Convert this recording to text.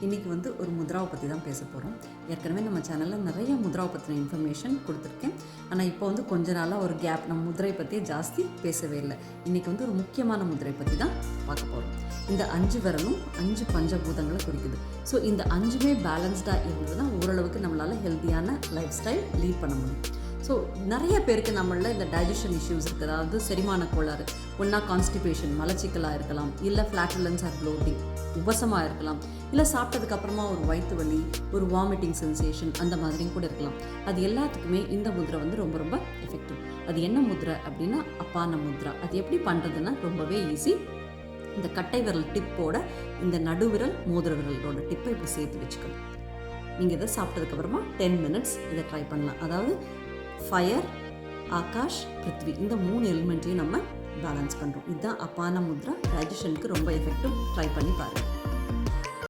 இன்றைக்கி ஒரு முத்ராவை பற்றி தான் பேச போகிறோம். ஏற்கனவே நம்ம சேனலில் நிறைய முத்ராவை பற்றின இன்ஃபர்மேஷன் கொடுத்துருக்கேன். ஆனால் இப்போ கொஞ்ச நாளாக ஒரு கேப், நம்ம முதிரை பற்றி ஜாஸ்தி பேசவே இல்லை. இன்றைக்கி ஒரு முக்கியமான முதிரை பற்றி தான் பார்க்க போகிறோம். இந்த 5 விரலும் 5 பஞ்சபூதங்களை குறிக்குது. ஸோ இந்த 5மே பேலன்ஸ்டாக இருந்ததுன்னா ஓரளவுக்கு நம்மளால் ஹெல்த்தியான லைஃப் ஸ்டைல் லீட் பண்ண முடியும். ஸோ நிறைய பேருக்கு நம்மளில் இந்த டைஜஷன் இஷ்யூஸ் இருக்குது. அதாவது செரிமான கோளாறு, ஒன்றா கான்ஸ்டிபேஷன் மலச்சிக்கலாக இருக்கலாம், இல்லை ஃப்ளாட்டுலன்ஸ் ஆர் ப்ளோட்டிங் உபசமாக இருக்கலாம், இல்லை சாப்பிட்டதுக்கப்புறமா ஒரு வயிற்று வலி, ஒரு வாமிட்டிங் சென்சேஷன் அந்த மாதிரியும் கூட இருக்கலாம். அது எல்லாத்துக்குமே இந்த முத்ரை ரொம்ப ரொம்ப எஃபெக்டிவ். அது என்ன முத்ரை அப்படின்னா அப்பான முத்ரா. அது எப்படி பண்ணுறதுன்னா ரொம்பவே ஈஸி. இந்த கட்டை விரல் டிப்போட இந்த நடுவிரல் மோதிர விரலோட டிப்பை இப்படி சேர்த்து வச்சுக்கணும். நீங்கள் இதை சாப்பிட்டதுக்கப்புறமா 10 மினிட்ஸ் இதை ட்ரை பண்ணலாம். அதாவது ஃபயர், ஆகாஷ், பிருத்வி இந்த 3 எலிமெண்ட்டையும் நம்ம பேலன்ஸ் பண்ணுறோம். இதுதான் அப்பான முத்ரா. டைஜஷனுக்கு ரொம்ப எஃபெக்டிவ். ட்ரை பண்ணி பாருங்கள்.